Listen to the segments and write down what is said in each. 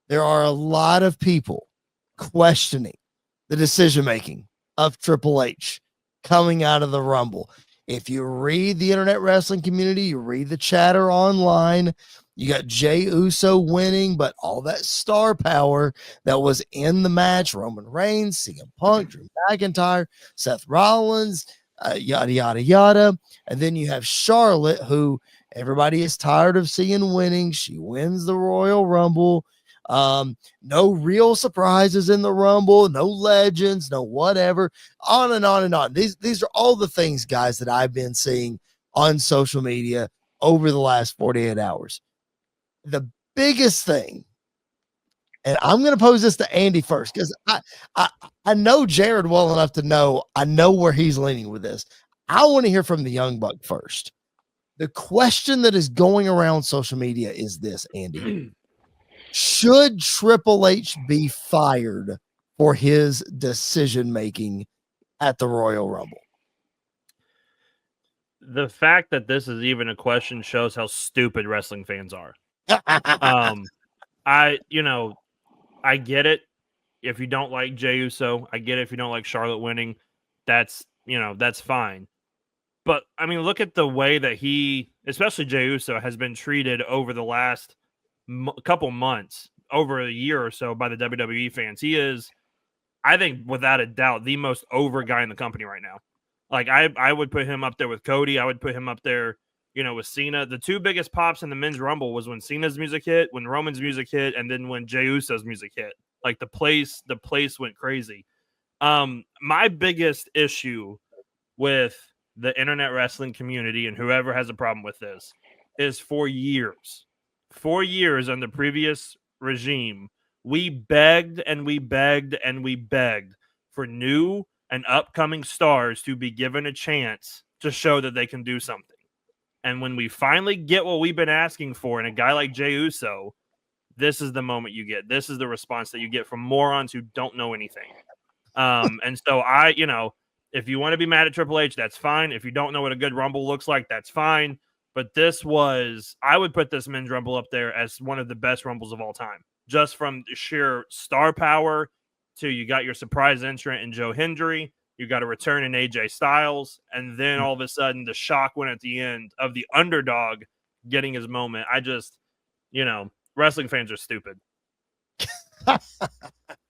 there are a lot of people questioning the decision making of Triple H coming out of the Rumble. If you read the internet wrestling community, you read the chatter online, you got Jey Uso winning, but all that star power that was in the match, Roman Reigns, CM Punk, Drew McIntyre, Seth Rollins, yada, yada, yada. And then you have Charlotte, who everybody is tired of seeing winning. She wins the Royal Rumble. No real surprises in the Rumble, no legends, no whatever, on and on and on. These are all the things, guys, that I've been seeing on social media over the last 48 hours. The biggest thing, and I'm going to pose this to Andy first, because I know Jared well enough to know I know where he's leaning with this. I want to hear from the Young Buck first. The question that is going around social media is this, Andy. Should Triple H be fired for his decision making at the Royal Rumble? The fact that this is even a question shows how stupid wrestling fans are. I get it. If you don't like Jey Uso, I get it. If you don't like Charlotte winning, that's fine. But I mean, look at the way that he, especially Jey Uso, has been treated over the last couple months, over a year or so, by the WWE fans. He is, I think, without a doubt, the most over guy in the company right now. Like, I would put him up there with Cody. I would put him up there, with Cena. The two biggest pops in the men's Rumble was when Cena's music hit, when Roman's music hit, and then when Jey Uso's music hit. Like, the place went crazy. My biggest issue with the internet wrestling community and whoever has a problem with this is for years on the previous regime, we begged and we begged and we begged for new and upcoming stars to be given a chance to show that they can do something. And when we finally get what we've been asking for in a guy like Jey Uso, this is the moment you get. This is the response that you get from morons who don't know anything. And so if you want to be mad at Triple H, that's fine. If you don't know what a good Rumble looks like, that's fine. But I would put this men's Rumble up there as one of the best Rumbles of all time. Just from sheer star power to you got your surprise entrant in Joe Hendry, you got a return in AJ Styles, and then all of a sudden the shock went at the end of the underdog getting his moment. I just, wrestling fans are stupid.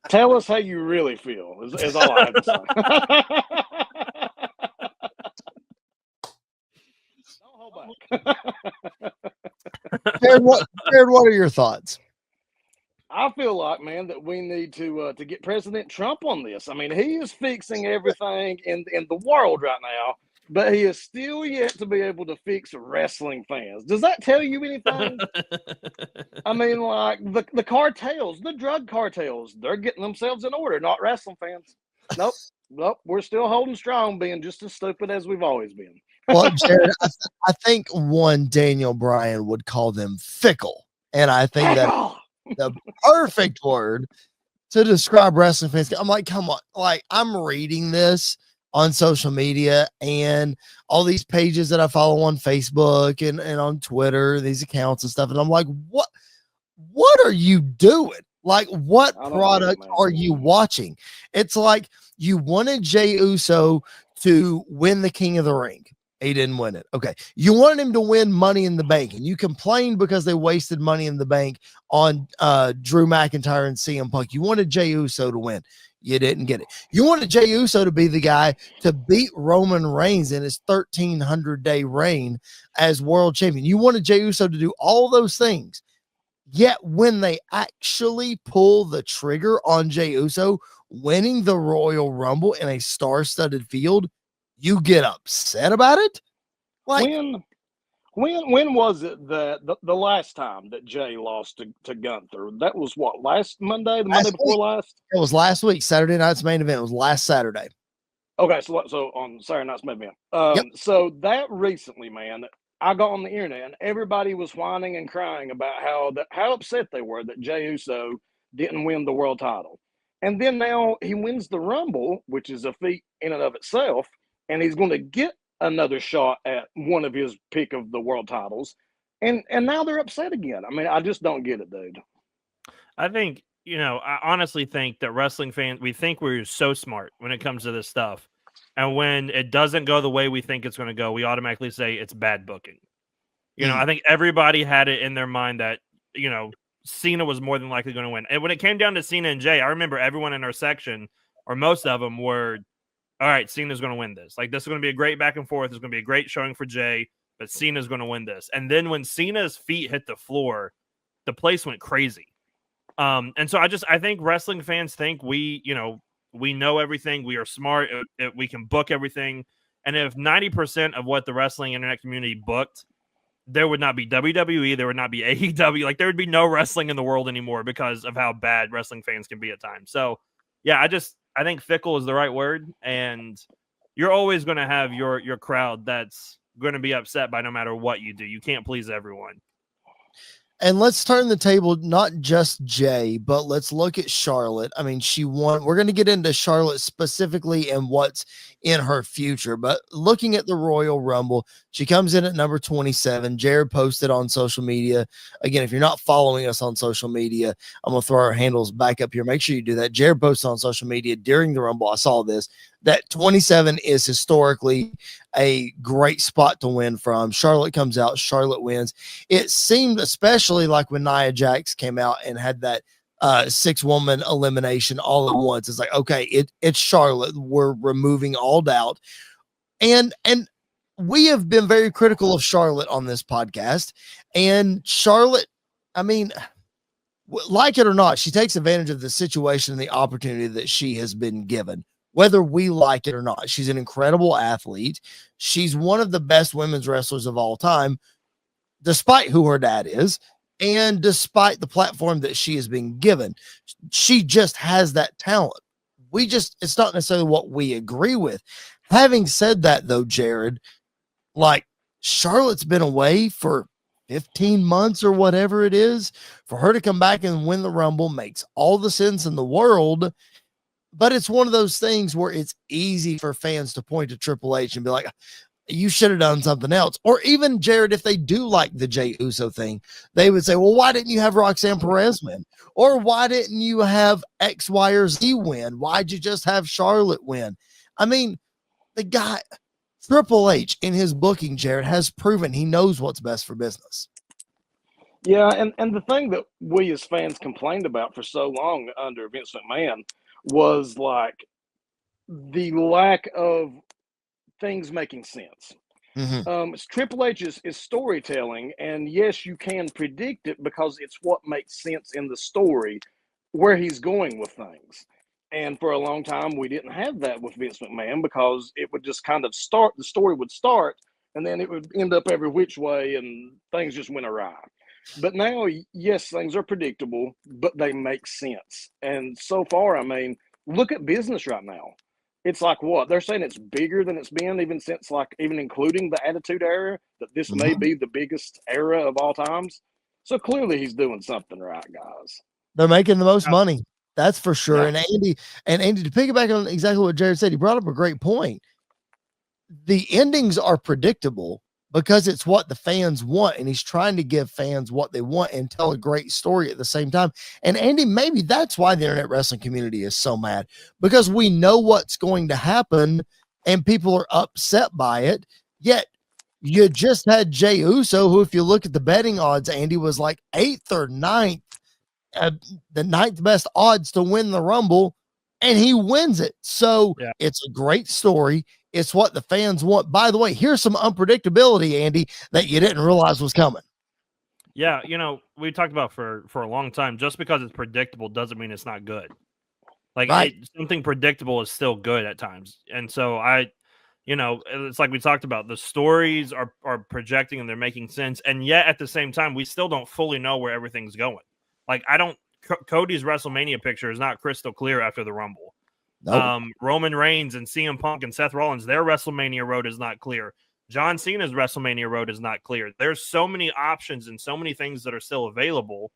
Tell us how you really feel, is all I have to say. Don't hold back. Jared, what are your thoughts? I feel like, man, that we need to get President Trump on this. I mean, he is fixing everything in the world right now, but he is still yet to be able to fix wrestling fans. Does that tell you anything? I mean, like the cartels, the drug cartels, they're getting themselves in order, not wrestling fans. Nope. We're still holding strong, being just as stupid as we've always been. Well, Jared, I think Daniel Bryan would call them fickle. And I think that the perfect word to describe wrestling fans. I'm like, come on. Like, I'm reading this on social media and all these pages that I follow on Facebook and on Twitter, these accounts and stuff. And I'm like, what are you doing? Like, what product are you watching? It's like you wanted Jey Uso to win the King of the Ring. He didn't win it. Okay. You wanted him to win Money in the Bank, and you complained because they wasted Money in the Bank on Drew McIntyre and CM Punk. You wanted Jey Uso to win. You didn't get it. You wanted Jey Uso to be the guy to beat Roman Reigns in his 1,300-day reign as world champion. You wanted Jey Uso to do all those things. Yet when they actually pull the trigger on Jey Uso winning the Royal Rumble in a star-studded field, you get upset about it? Like, when was it that the last time that Jey lost to Gunther? That was what, last Monday? The Monday before last? It was last week. Saturday night's main event. It was last Saturday. Okay, so on Saturday night's main event. Yep. So that recently, man, I got on the internet and everybody was whining and crying about how upset they were that Jey Uso didn't win the world title. And then now he wins the Rumble, which is a feat in and of itself, and he's going to get another shot at one of his pick of the world titles. And now they're upset again. I mean, I just don't get it, dude. I think, I honestly think that wrestling fans, we think we're so smart when it comes to this stuff. And when it doesn't go the way we think it's going to go, we automatically say it's bad booking. I think everybody had it in their mind that, Cena was more than likely going to win. And when it came down to Cena and Jay, I remember everyone in our section, or most of them, were, all right, Cena's going to win this. Like, this is going to be a great back and forth. It's going to be a great showing for Jay, but Cena's going to win this. And then when Cena's feet hit the floor, the place went crazy. And so I think wrestling fans think we know everything. We are smart. We can book everything. And if 90% of what the wrestling internet community booked, there would not be WWE, there would not be AEW. Like, there would be no wrestling in the world anymore because of how bad wrestling fans can be at times. So, yeah, I think fickle is the right word. And you're always going to have your crowd that's going to be upset by no matter what you do. You can't please everyone. And let's turn the table, not just Jay, but let's look at Charlotte. I mean, she won. We're going to get into Charlotte specifically and what's in her future. But looking at the Royal Rumble, she comes in at number 27. Jared posted on social media. Again, if you're not following us on social media, I'm going to throw our handles back up here. Make sure you do that. Jared posted on social media during the Rumble. I saw this, that 27 is historically a great spot to win from. Charlotte comes out, Charlotte wins. It seemed, especially like when Nia Jax came out and had that 6-woman elimination all at once. It's like, okay, it's Charlotte. We're removing all doubt. And we have been very critical of Charlotte on this podcast. And Charlotte, I mean, like it or not, she takes advantage of the situation and the opportunity that she has been given, whether we like it or not. She's an incredible athlete. She's one of the best women's wrestlers of all time, despite who her dad is, and despite the platform that she is being given. She just has that talent. It's not necessarily what we agree with. Having said that, though, Jared, like, Charlotte's been away for 15 months or whatever it is. For her to come back and win the Rumble makes all the sense in the world. But it's one of those things where it's easy for fans to point to Triple H and be like, you should have done something else. Or even, Jared, if they do like the Jey Uso thing, they would say, well, why didn't you have Roxanne Perez win? Or why didn't you have X, Y, or Z win? Why'd you just have Charlotte win? I mean, the guy, Triple H, in his booking, Jared, has proven he knows what's best for business. Yeah, and the thing that we as fans complained about for so long under Vince McMahon was like the lack of things making sense. Triple H is storytelling, and yes, you can predict it because it's what makes sense in the story where he's going with things. And for a long time, we didn't have that with Vince McMahon because it would just kind of start, the story would start, and then it would end up every which way, and things just went awry. But now, yes, things are predictable, but they make sense. And so far, I mean, look at business right now. It's like what? They're saying it's bigger than it's been even since, like, even including the Attitude Era, that this may be the biggest era of all times. So clearly he's doing something right, guys. They're making the most money. That's for sure. Yeah. And Andy, to piggyback on exactly what Jared said, he brought up a great point. The endings are predictable because it's what the fans want, and he's trying to give fans what they want and tell a great story at the same time. And Andy, maybe that's why the internet wrestling community is so mad, because we know what's going to happen and people are upset by it. Yet you just had Jey Uso, who, if you look at the betting odds, Andy, was like 8th or 9th, the 9th best odds to win the Rumble, and he wins it. So It's a great story. It's what the fans want. By the way, here's some unpredictability, Andy, that you didn't realize was coming. Yeah, we talked about for a long time, just because it's predictable doesn't mean it's not good. Like, something predictable is still good at times. And so it's like we talked about, the stories are projecting and they're making sense. And yet at the same time, we still don't fully know where everything's going. Like, Cody's WrestleMania picture is not crystal clear after the Rumble. Nope. Roman Reigns and CM Punk and Seth Rollins, their WrestleMania road is not clear. John Cena's WrestleMania road is not clear. There's so many options and so many things that are still available.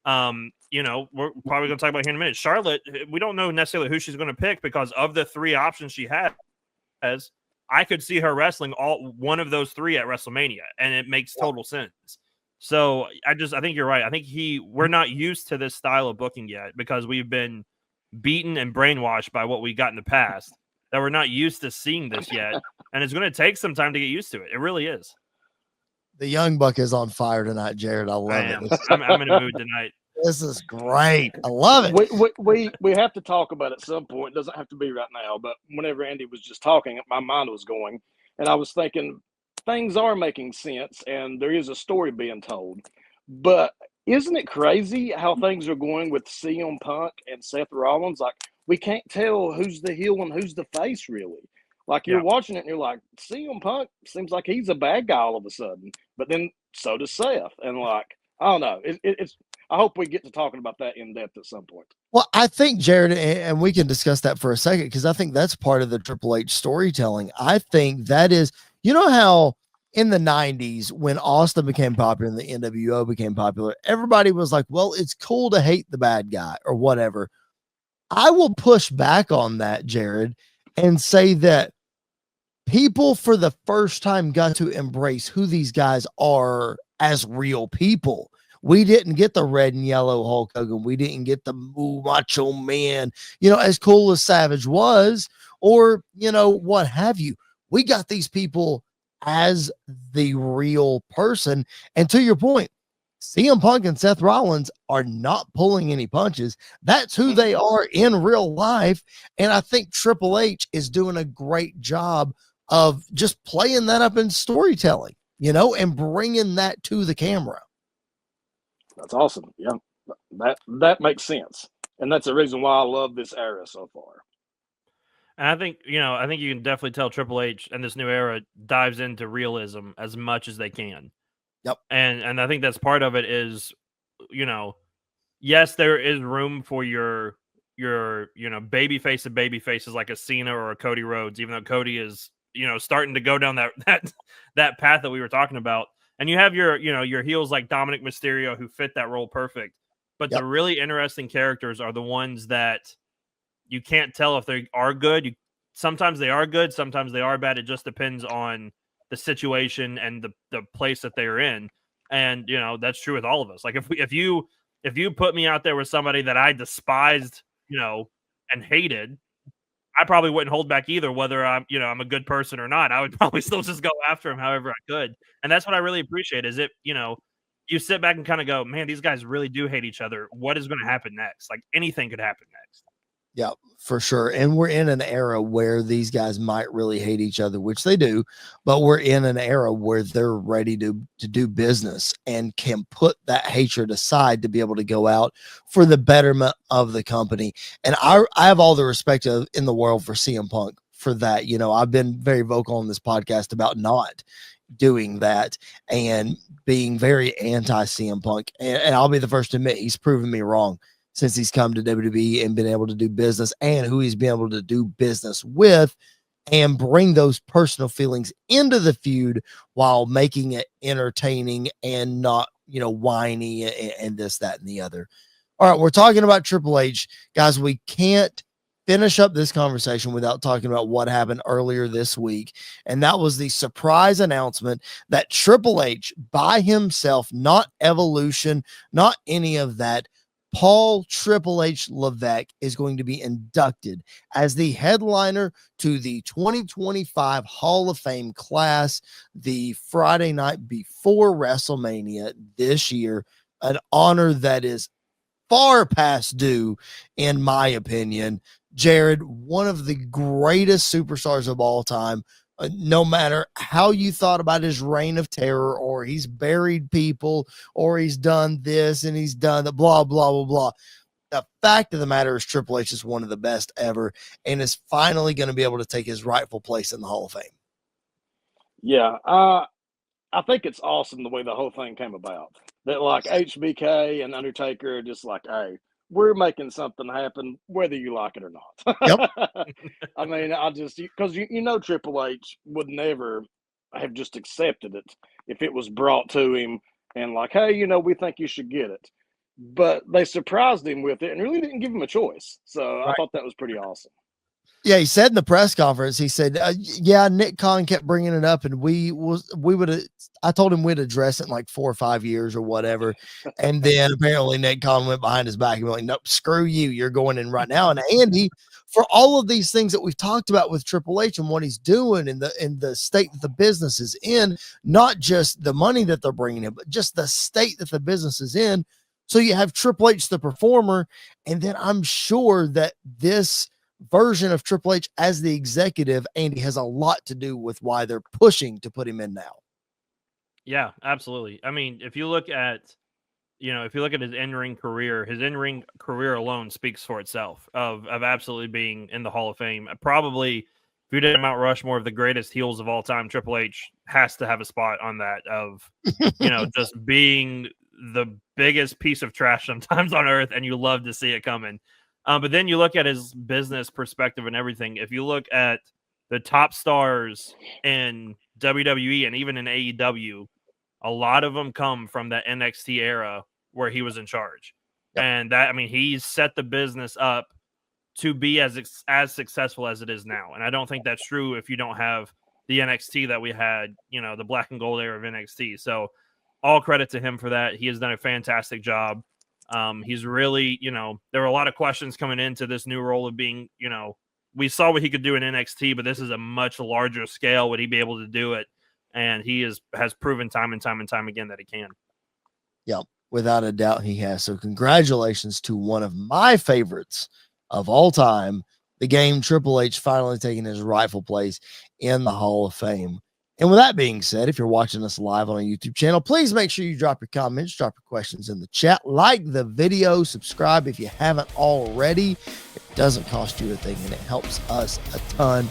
We're probably going to talk about here in a minute. Charlotte, we don't know necessarily who she's going to pick because of the 3 options she has. I could see her wrestling one of those 3 at WrestleMania, and it makes total sense. So I think you're right. I think we're not used to this style of booking yet because we've been beaten and brainwashed by what we got in the past, that we're not used to seeing this yet. And it's going to take some time to get used to it. It really is. The young buck is on fire tonight, Jared. I love it. I'm in a mood tonight. This is great. I love it. We have to talk about it at some point. It doesn't have to be right now, but whenever Andy was just talking, my mind was going, and I was thinking things are making sense, and there is a story being told. But isn't it crazy how things are going with CM Punk and Seth Rollins? Like, we can't tell who's the heel and who's the face, really. Like, you're watching it and you're like, CM Punk seems like he's a bad guy all of a sudden, but then so does Seth. And like, I don't know. It's I hope we get to talking about that in depth at some point. Well, I think, Jared, and we can discuss that for a second, because I think that's part of the Triple H storytelling. I think that is, you know how in the 90s, when Austin became popular and the NWO became popular, everybody was like, well, it's cool to hate the bad guy or whatever. I will push back on that, Jared, and say that people for the first time got to embrace who these guys are as real people. We didn't get the red and yellow Hulk Hogan. We didn't get the Macho Man, as cool as Savage was, or, what have you. We got these people as the real person. And to your point, CM Punk and Seth Rollins are not pulling any punches. That's who they are in real life. And I think Triple H is doing a great job of just playing that up in storytelling, and bringing that to the camera. That's awesome. Yeah, that makes sense. And that's the reason why I love this era so far. And I think you can definitely tell Triple H and this new era dives into realism as much as they can. Yep. And I think that's part of it is, yes, there is room for your baby face of baby faces like a Cena or a Cody Rhodes, even though Cody is, starting to go down that path that we were talking about. And you have your heels like Dominic Mysterio who fit that role perfect. But the really interesting characters are the ones that you can't tell if they are good. Sometimes they are good, sometimes they are bad. It just depends on the situation and the place that they are in. And that's true with all of us. Like if you put me out there with somebody that I despised, and hated, I probably wouldn't hold back either, whether I'm a good person or not. I would probably still just go after him however I could. And that's what I really appreciate is you sit back and kind of go, man, these guys really do hate each other. What is going to happen next? Like anything could happen next. Yeah, for sure. And we're in an era where these guys might really hate each other, which they do, but we're in an era where they're ready to do business and can put that hatred aside to be able to go out for the betterment of the company. And I have all the respect in the world for CM Punk for that. I've been very vocal on this podcast about not doing that and being very anti CM Punk. And I'll be the first to admit he's proven me wrong since he's come to WWE and been able to do business, and who he's been able to do business with and bring those personal feelings into the feud while making it entertaining and not, whiny and this, that, and the other. All right. We're talking about Triple H, guys. We can't finish up this conversation without talking about what happened earlier this week. And that was the surprise announcement that Triple H by himself, not Evolution, not any of that, Paul Triple H Levesque is going to be inducted as the headliner to the 2025 Hall of Fame class, the Friday night before WrestleMania this year, an honor that is far past due, in my opinion. Jared, one of the greatest superstars of all time. No matter how you thought about his reign of terror, or he's buried people, or he's done this and he's done the blah, blah, blah, blah. The fact of the matter is Triple H is one of the best ever and is finally going to be able to take his rightful place in the Hall of Fame. Yeah, I think it's awesome the way the whole thing came about. That like HBK and Undertaker are just like, hey, we're making something happen, whether you like it or not. Yep. I mean, because Triple H would never have just accepted it if it was brought to him and like, hey, we think you should get it. But they surprised him with it and really didn't give him a choice. So I thought that was pretty awesome. Yeah, he said in the press conference, he said, yeah, Nick Khan kept bringing it up, and I told him we'd address it in like 4 or 5 years or whatever. And then apparently Nick Khan went behind his back and went like, nope, screw you. You're going in right now. And Andy, for all of these things that we've talked about with Triple H and what he's doing in the state that the business is in, not just the money that they're bringing in, but just the state that the business is in. So you have Triple H, the performer, and then I'm sure that this version of Triple H as the executive, Andy, has a lot to do with why they're pushing to put him in now. Yeah, absolutely. I mean, if you look at his in-ring career alone speaks for itself of absolutely being in the Hall of Fame. Probably, if you did Mount Rushmore of the greatest heels of all time, Triple H has to have a spot on that of, just being the biggest piece of trash sometimes on earth, and you love to see it coming. But then you look at his business perspective and everything. If you look at the top stars in WWE and even in AEW, a lot of them come from that NXT era where he was in charge. Yep. And that, I mean, he's set the business up to be as successful as it is now. And I don't think that's true if you don't have the NXT that we had, the black and gold era of NXT. So all credit to him for that. He has done a fantastic job. He's really, there were a lot of questions coming into this new role of being, we saw what he could do in NXT, but this is a much larger scale. Would he be able to do it? And he has proven time and time again that he can. Yeah, without a doubt he has. So congratulations to one of my favorites of all time, the game Triple H finally taking his rightful place in the Hall of Fame. And with that being said, if you're watching us live on our YouTube channel, please make sure you drop your comments, drop your questions in the chat, like the video, subscribe if you haven't already. It doesn't cost you a thing, and it helps us a ton.